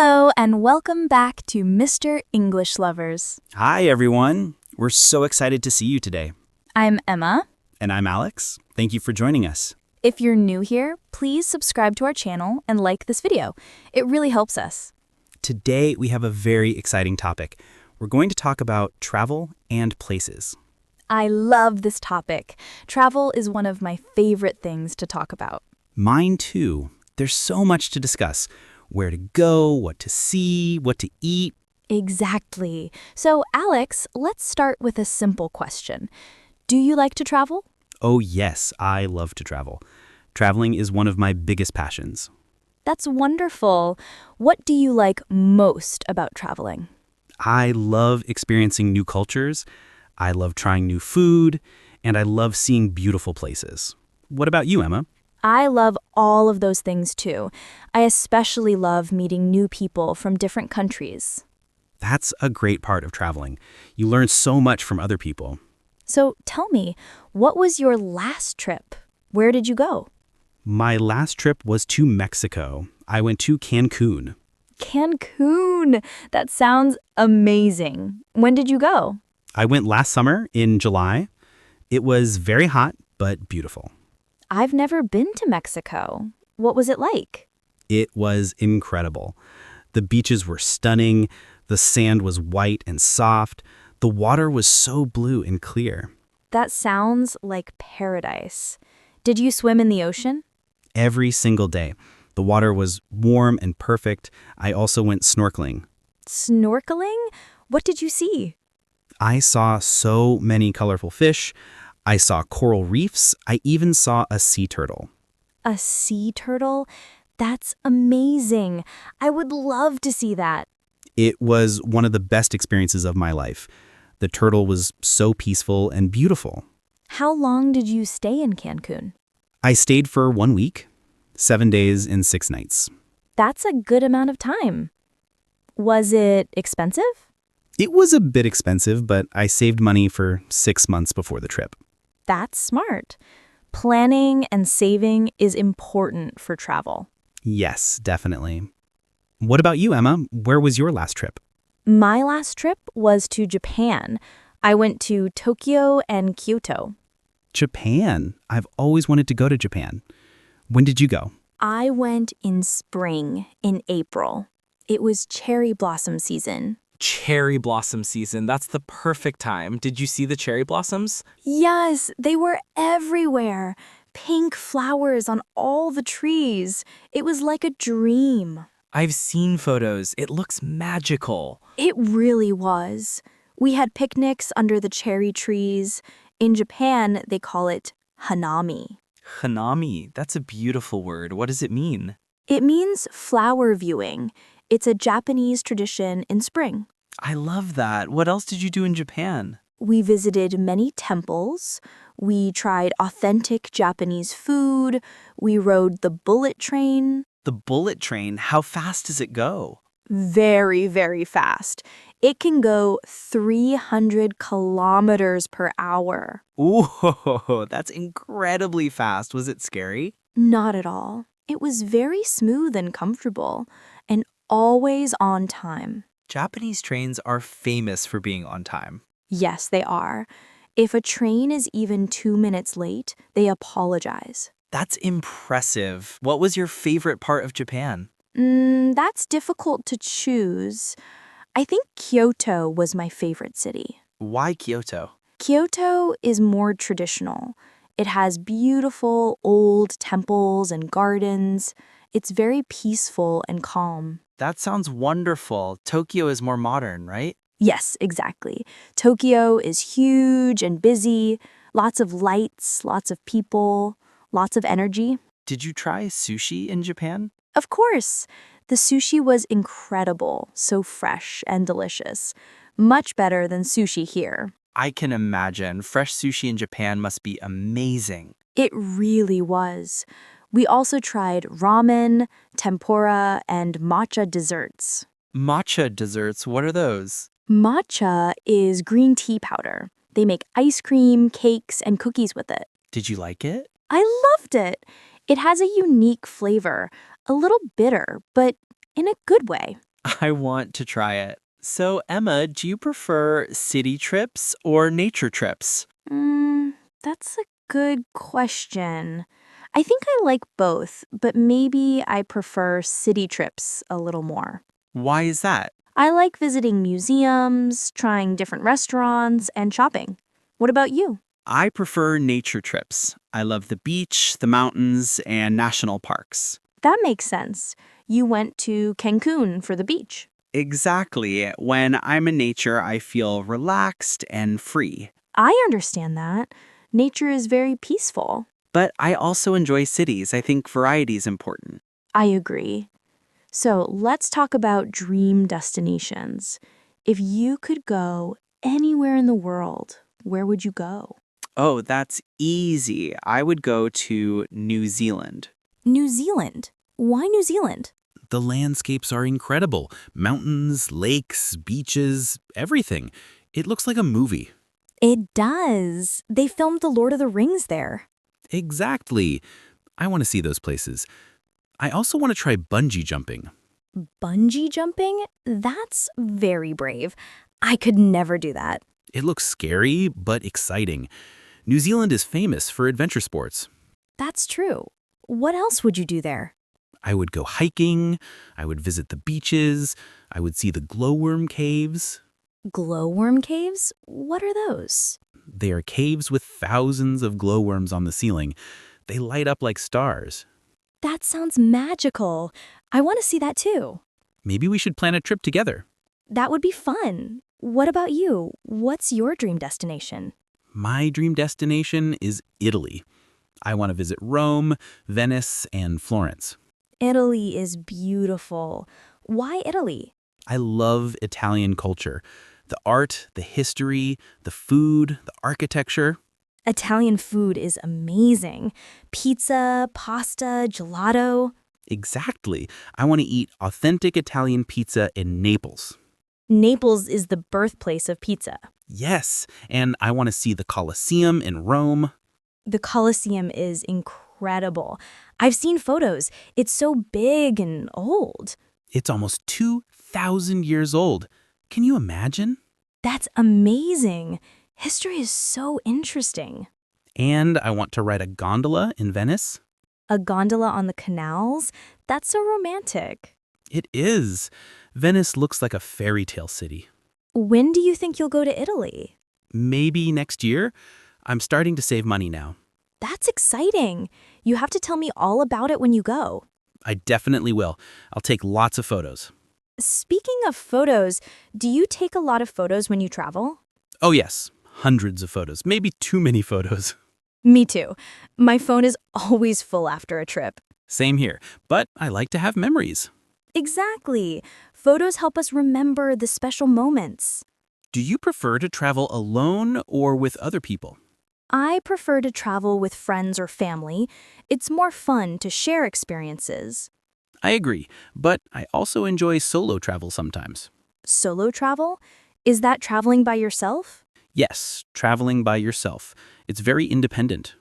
Hello, and welcome back to Mr. English Lovers. Hi, everyone. We're so excited to see you today. I'm Emma. And I'm Alex. Thank you for joining us. If you're new here, please subscribe to our channel and like this video. It really helps us. Today, we have a very exciting topic. We're going to talk about travel and places. I love this topic. Travel is one of my favorite things to talk about. Mine, too. There's so much to discuss. Where to go, what to see, what to eat. Exactly. So, Alex, let's start with a simple question. Do you like to travel? Oh, yes, I love to travel. Traveling is one of my biggest passions. That's wonderful. What do you like most about traveling? I love experiencing new cultures. I love trying new food, and I love seeing beautiful places. What about you, Emma? I love all of those things too. I especially love meeting new people from different countries. That's a great part of traveling. You learn so much from other people. So tell me, what was your last trip? Where did you go? My last trip was to Mexico. I went to Cancun. Cancun! That sounds amazing. When did you go? I went last summer in July. It was very hot, but beautiful. I've never been to Mexico. What was it like? It was incredible. The beaches were stunning. The sand was white and soft. The water was so blue and clear. That sounds like paradise. Did you swim in the ocean? Every single day. The water was warm and perfect. I also went snorkeling. Snorkeling? What did you see? I saw so many colorful fish. I saw coral reefs. I even saw a sea turtle. A sea turtle? That's amazing. I would love to see that. It was one of the best experiences of my life. The turtle was so peaceful and beautiful. How long did you stay in Cancun? I stayed for 1 week, 7 days and 6 nights. That's a good amount of time. Was it expensive? It was a bit expensive, but I saved money for 6 months before the trip. That's smart. Planning and saving is important for travel. Yes, definitely. What about you, Emma? Where was your last trip? My last trip was to Japan. I went to Tokyo and Kyoto. Japan. I've always wanted to go to Japan. When did you go? I went in spring, in April. It was cherry blossom season. Cherry blossom season. That's the perfect time. Did you see the cherry blossoms? Yes, they were everywhere. Pink flowers on all the trees. It was like a dream. I've seen photos. It looks magical. It really was. We had picnics under the cherry trees. In Japan, they call it hanami. Hanami. That's a beautiful word. What does it mean? It means flower viewing. It's a Japanese tradition in spring. I love that. What else did you do in Japan? We visited many temples. We tried authentic Japanese food. We rode the bullet train. The bullet train. How fast does it go? Very, very fast. It can go 300 kilometers per hour. Ooh, that's incredibly fast. Was it scary? Not at all. It was very smooth and comfortable, and always on time. Japanese trains are famous for being on time. Yes, they are. If a train is even 2 minutes late, they apologize. That's impressive. What was your favorite part of Japan? That's difficult to choose. I think Kyoto was my favorite city. Why Kyoto? Kyoto is more traditional. It has beautiful old temples and gardens. It's very peaceful and calm. That sounds wonderful. Tokyo is more modern, right? Yes, exactly. Tokyo is huge and busy. Lots of lights, lots of people, lots of energy. Did you try sushi in Japan? Of course. The sushi was incredible, so fresh and delicious. Much better than sushi here. I can imagine. Fresh sushi in Japan must be amazing. It really was. We also tried ramen, tempura, and matcha desserts. Matcha desserts, what are those? Matcha is green tea powder. They make ice cream, cakes, and cookies with it. Did you like it? I loved it. It has a unique flavor, a little bitter, but in a good way. I want to try it. So, Emma, do you prefer city trips or nature trips? That's a good question. I think I like both, but maybe I prefer city trips a little more. Why is that? I like visiting museums, trying different restaurants, and shopping. What about you? I prefer nature trips. I love the beach, the mountains, and national parks. That makes sense. You went to Cancun for the beach. Exactly. When I'm in nature, I feel relaxed and free. I understand that. Nature is very peaceful. But I also enjoy cities. I think variety is important. I agree. So let's talk about dream destinations. If you could go anywhere in the world, where would you go? Oh, that's easy. I would go to New Zealand. New Zealand. Why New Zealand? The landscapes are incredible. Mountains, lakes, beaches, everything. It looks like a movie. It does. They filmed The Lord of the Rings there. Exactly. I want to see those places. I also want to try bungee jumping. Bungee jumping? That's very brave. I could never do that. It looks scary, but exciting. New Zealand is famous for adventure sports. That's true. What else would you do there? I would go hiking, I would visit the beaches, I would see the glowworm caves. Glowworm caves? What are those? They are caves with thousands of glowworms on the ceiling. They light up like stars. That sounds magical. I want to see that too. Maybe we should plan a trip together. That would be fun. What about you? What's your dream destination? My dream destination is Italy. I want to visit Rome, Venice, and Florence. Italy is beautiful. Why Italy? I love Italian culture. The art, the history, the food, the architecture. Italian food is amazing. Pizza, pasta, gelato. Exactly. I want to eat authentic Italian pizza in Naples. Naples is the birthplace of pizza. Yes, and I want to see the Colosseum in Rome. The Colosseum is incredible. I've seen photos. It's so big and old. It's almost 2,000 years old. Can you imagine? That's amazing. History is so interesting. And I want to ride a gondola in Venice. A gondola on the canals? That's so romantic. It is. Venice looks like a fairy tale city. When do you think you'll go to Italy? Maybe next year? I'm starting to save money now. That's exciting. You have to tell me all about it when you go. I definitely will. I'll take lots of photos. Speaking of photos, do you take a lot of photos when you travel? Oh yes, hundreds of photos, maybe too many photos. Me too. My phone is always full after a trip. Same here, but I like to have memories. Exactly. Photos help us remember the special moments. Do you prefer to travel alone or with other people? I prefer to travel with friends or family. It's more fun to share experiences. I agree, but I also enjoy solo travel sometimes. Solo travel? Is that traveling by yourself? Yes, traveling by yourself. It's very independent.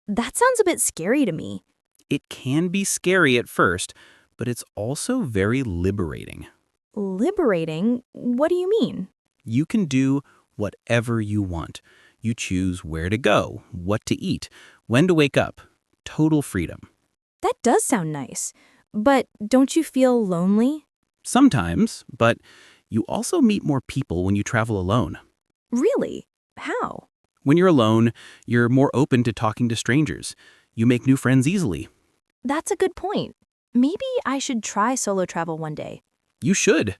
That sounds a bit scary to me. It can be scary at first, but it's also very liberating. Liberating? What do you mean? You can do whatever you want. You choose where to go, what to eat, when to wake up. Total freedom. That does sound nice. But don't you feel lonely? Sometimes, but you also meet more people when you travel alone. Really? How? When you're alone, you're more open to talking to strangers. You make new friends easily. That's a good point. Maybe I should try solo travel one day. You should.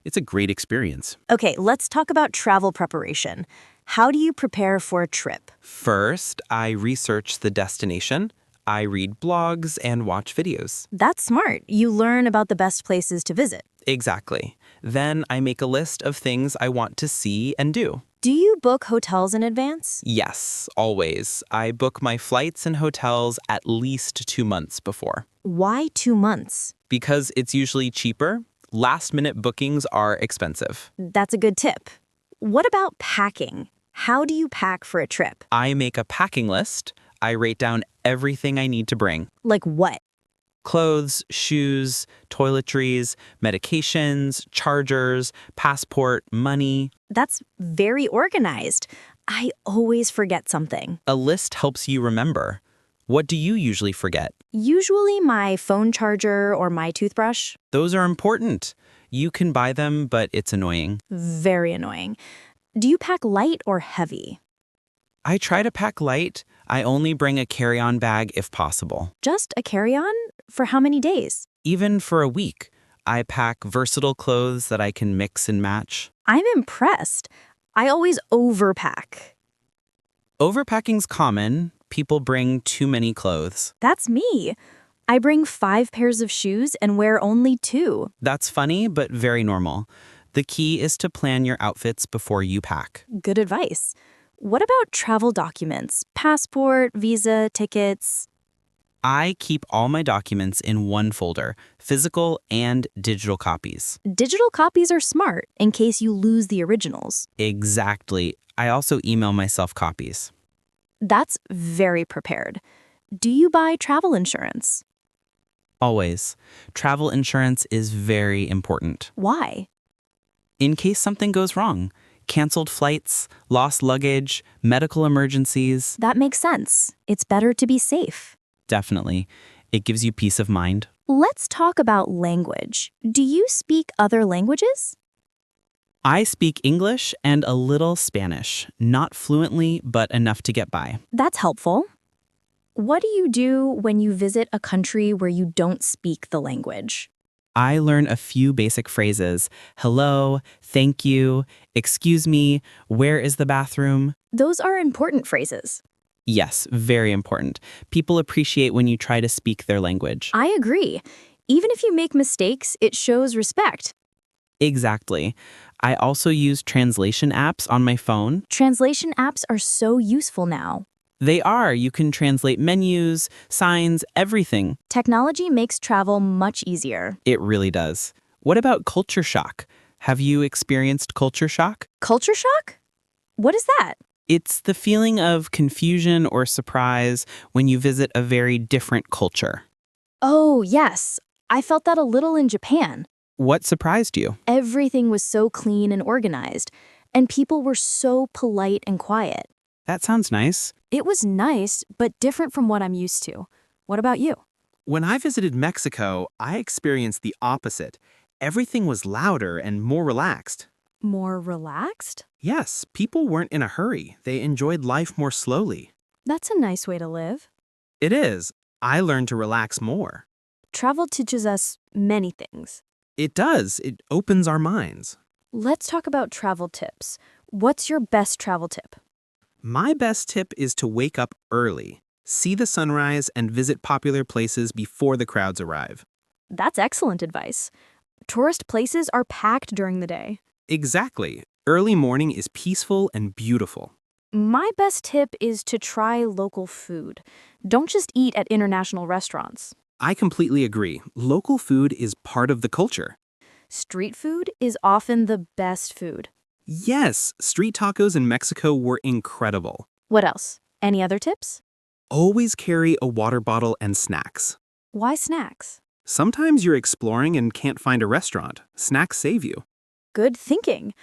It's a great experience. Okay, let's talk about travel preparation. How do you prepare for a trip? First, I research the destination. I read blogs and watch videos. That's smart. You learn about the best places to visit. Exactly. Then I make a list of things I want to see and do. Do you book hotels in advance? Yes, always. I book my flights and hotels at least 2 months before. Why 2 months? Because it's usually cheaper. Last-minute bookings are expensive. That's a good tip. What about packing? How do you pack for a trip? I make a packing list. I write down everything I need to bring. Like what? Clothes, shoes, toiletries, medications, chargers, passport, money. That's very organized. I always forget something. A list helps you remember. What do you usually forget? Usually my phone charger or my toothbrush. Those are important. You can buy them, but it's annoying. Very annoying. Do you pack light or heavy? I try to pack light. I only bring a carry-on bag if possible. Just a carry-on? For how many days? Even for a week, I pack versatile clothes that I can mix and match. I'm impressed. I always overpack. Overpacking's common. People bring too many clothes. That's me. I bring 5 pairs of shoes and wear only 2. That's funny, but very normal. The key is to plan your outfits before you pack. Good advice. What about travel documents? Passport, visa, tickets? I keep all my documents in one folder, physical and digital copies. Digital copies are smart in case you lose the originals. Exactly. I also email myself copies. That's very prepared. Do you buy travel insurance? Always. Travel insurance is very important. Why? In case something goes wrong, canceled flights, lost luggage, medical emergencies. That makes sense. It's better to be safe. Definitely. It gives you peace of mind. Let's talk about language. Do you speak other languages? I speak English and a little Spanish, not fluently, but enough to get by. That's helpful. What do you do when you visit a country where you don't speak the language? I learn a few basic phrases. Hello, thank you, excuse me, where is the bathroom? Those are important phrases. Yes, very important. People appreciate when you try to speak their language. I agree. Even if you make mistakes, it shows respect. Exactly. I also use translation apps on my phone. Translation apps are so useful now. They are. You can translate menus, signs, everything. Technology makes travel much easier. It really does. What about culture shock? Have you experienced culture shock? Culture shock? What is that? It's the feeling of confusion or surprise when you visit a very different culture. Oh, yes. I felt that a little in Japan. What surprised you? Everything was so clean and organized, and people were so polite and quiet. That sounds nice. It was nice, but different from what I'm used to. What about you? When I visited Mexico, I experienced the opposite. Everything was louder and more relaxed. More relaxed? Yes, people weren't in a hurry. They enjoyed life more slowly. That's a nice way to live. It is. I learned to relax more. Travel teaches us many things. It does. It opens our minds. Let's talk about travel tips. What's your best travel tip? My best tip is to wake up early, see the sunrise, and visit popular places before the crowds arrive. That's excellent advice. Tourist places are packed during the day. Exactly. Early morning is peaceful and beautiful. My best tip is to try local food. Don't just eat at international restaurants. I completely agree. Local food is part of the culture. Street food is often the best food. Yes, street tacos in Mexico were incredible. What else? Any other tips? Always carry a water bottle and snacks. Why snacks? Sometimes you're exploring and can't find a restaurant. Snacks save you. Good thinking.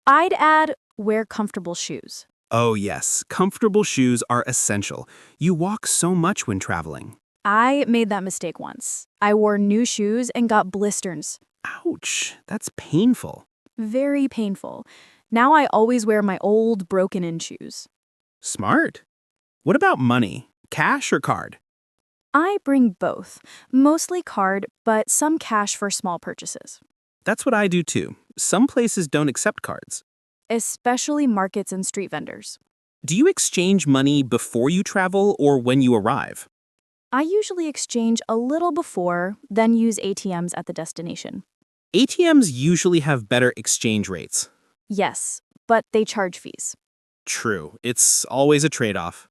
I'd add wear comfortable shoes. Oh yes, comfortable shoes are essential. You walk so much when traveling. I made that mistake once. I wore new shoes and got blisters. Ouch, that's painful. Very painful. Now I always wear my old broken-in shoes. Smart. What about money? Cash or card? I bring both. Mostly card, but some cash for small purchases. That's what I do too. Some places don't accept cards. Especially markets and street vendors. Do you exchange money before you travel or when you arrive? I usually exchange a little before, then use ATMs at the destination. ATMs usually have better exchange rates. Yes, but they charge fees. True, it's always a trade-off.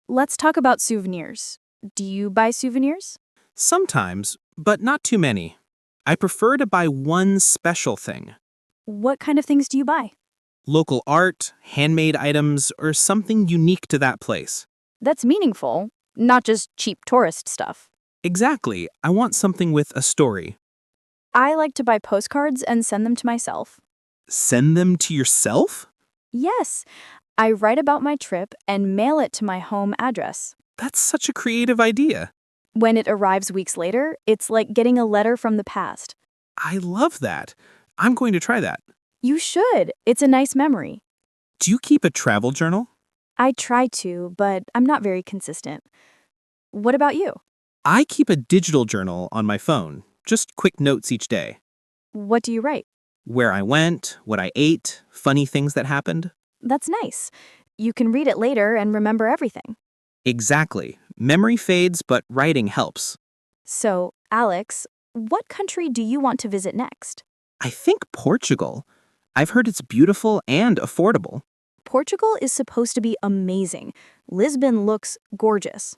Let's talk about souvenirs. Do you buy souvenirs? Sometimes, but not too many. I prefer to buy one special thing. What kind of things do you buy? Local art, handmade items, or something unique to that place. That's meaningful, not just cheap tourist stuff. Exactly. I want something with a story. I like to buy postcards and send them to myself. Send them to yourself? Yes, I write about my trip and mail it to my home address. That's such a creative idea. When it arrives weeks later, it's like getting a letter from the past. I love that. I'm going to try that. You should. It's a nice memory. Do you keep a travel journal? I try to, but I'm not very consistent. What about you? I keep a digital journal on my phone, just quick notes each day. What do you write? Where I went, what I ate, funny things that happened. That's nice. You can read it later and remember everything. Exactly. Memory fades, but writing helps. So, Alex, what country do you want to visit next? I think Portugal. I've heard it's beautiful and affordable. Portugal is supposed to be amazing. Lisbon looks gorgeous.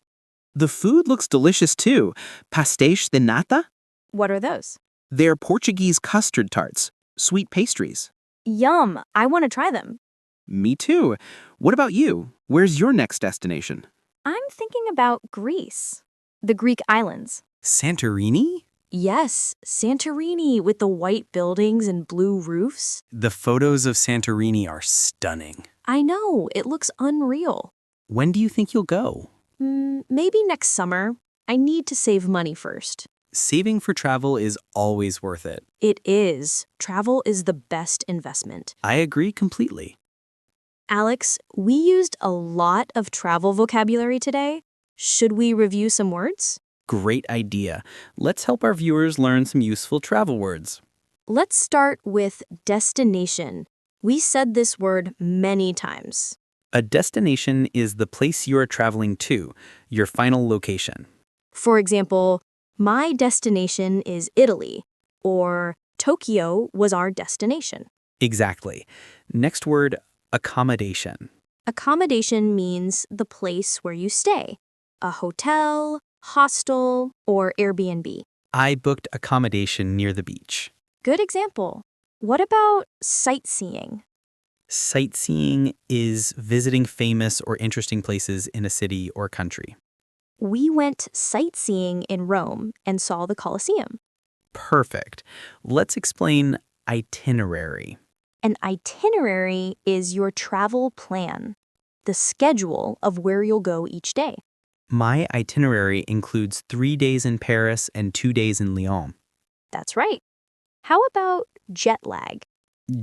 The food looks delicious too. Pastéis de nata? What are those? They're Portuguese custard tarts, sweet pastries. Yum! I want to try them. Me too. What about you? Where's your next destination? I'm thinking about Greece. The Greek islands. Santorini? Yes, Santorini with the white buildings and blue roofs. The photos of Santorini are stunning. I know, it looks unreal. When do you think you'll go? Maybe next summer. I need to save money first. Saving for travel is always worth it. It is. Travel is the best investment. I agree completely. Alex, we used a lot of travel vocabulary today. Should we review some words? Great idea. Let's help our viewers learn some useful travel words. Let's start with destination. We said this word many times. A destination is the place you are traveling to, your final location. For example, my destination is Italy, or Tokyo was our destination. Exactly. Next word, accommodation. Accommodation means the place where you stay, a hotel, hostel, or Airbnb. I booked accommodation near the beach. Good example. What about sightseeing? Sightseeing is visiting famous or interesting places in a city or country. We went sightseeing in Rome and saw the Colosseum. Perfect. Let's explain itinerary. An itinerary is your travel plan, the schedule of where you'll go each day. My itinerary includes 3 days in Paris and 2 days in Lyon. That's right. How about jet lag?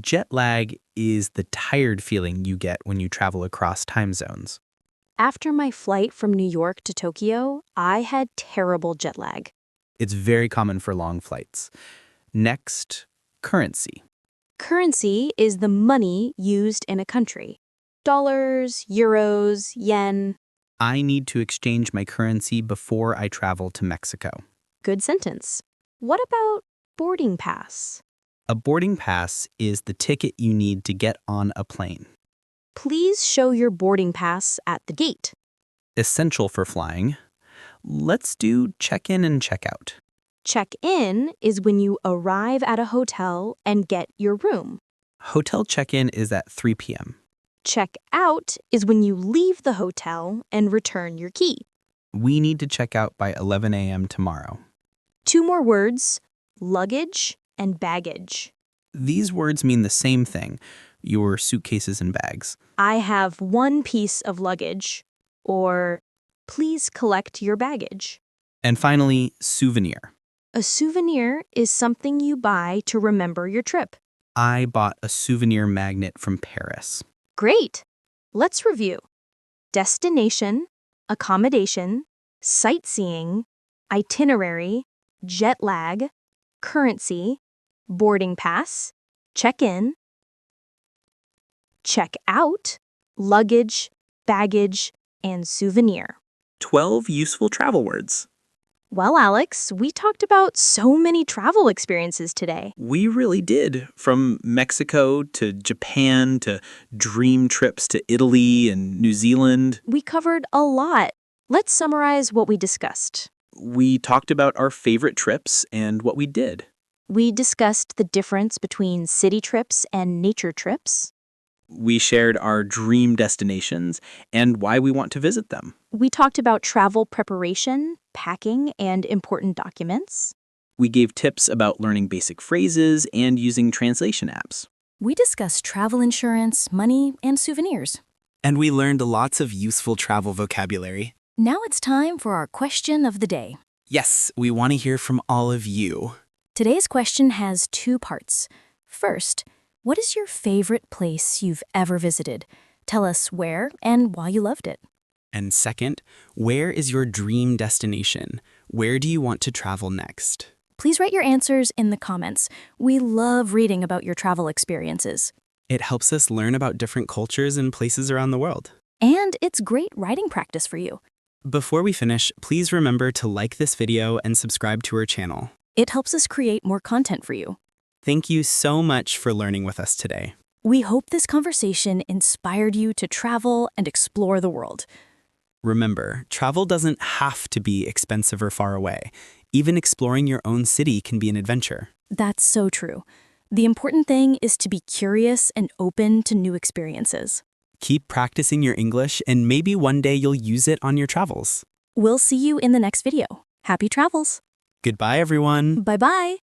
Jet lag is the tired feeling you get when you travel across time zones. After my flight from New York to Tokyo, I had terrible jet lag. It's very common for long flights. Next, currency. Currency is the money used in a country. Dollars, euros, yen. I need to exchange my currency before I travel to Mexico. Good sentence. What about boarding pass? A boarding pass is the ticket you need to get on a plane. Please show your boarding pass at the gate. Essential for flying. Let's do check-in and check-out. Check-in is when you arrive at a hotel and get your room. Hotel check-in is at 3 p.m. Check-out is when you leave the hotel and return your key. We need to check out by 11 a.m. tomorrow. 2 more words, luggage and baggage. These words mean the same thing, your suitcases and bags. I have 1 piece of luggage, or please collect your baggage. And finally, souvenir. A souvenir is something you buy to remember your trip. I bought a souvenir magnet from Paris. Great! Let's review. Destination, accommodation, sightseeing, itinerary, jet lag, currency, boarding pass, check-in, check-out, luggage, baggage, and souvenir. 12 useful travel words. Well, Alex, we talked about so many travel experiences today. We really did. From Mexico to Japan to dream trips to Italy and New Zealand. We covered a lot. Let's summarize what we discussed. We talked about our favorite trips and what we did. We discussed the difference between city trips and nature trips. We shared our dream destinations and why we want to visit them. We talked about travel preparation, packing, and important documents. We gave tips about learning basic phrases and using translation apps. We discussed travel insurance, money, and souvenirs. And we learned lots of useful travel vocabulary. Now it's time for our question of the day. Yes, we want to hear from all of you. Today's question has 2 parts. First, what is your favorite place you've ever visited? Tell us where and why you loved it. And second, where is your dream destination? Where do you want to travel next? Please write your answers in the comments. We love reading about your travel experiences. It helps us learn about different cultures and places around the world. And it's great writing practice for you. Before we finish, please remember to like this video and subscribe to our channel. It helps us create more content for you. Thank you so much for learning with us today. We hope this conversation inspired you to travel and explore the world. Remember, travel doesn't have to be expensive or far away. Even exploring your own city can be an adventure. That's so true. The important thing is to be curious and open to new experiences. Keep practicing your English, and maybe one day you'll use it on your travels. We'll see you in the next video. Happy travels! Goodbye, everyone. Bye-bye!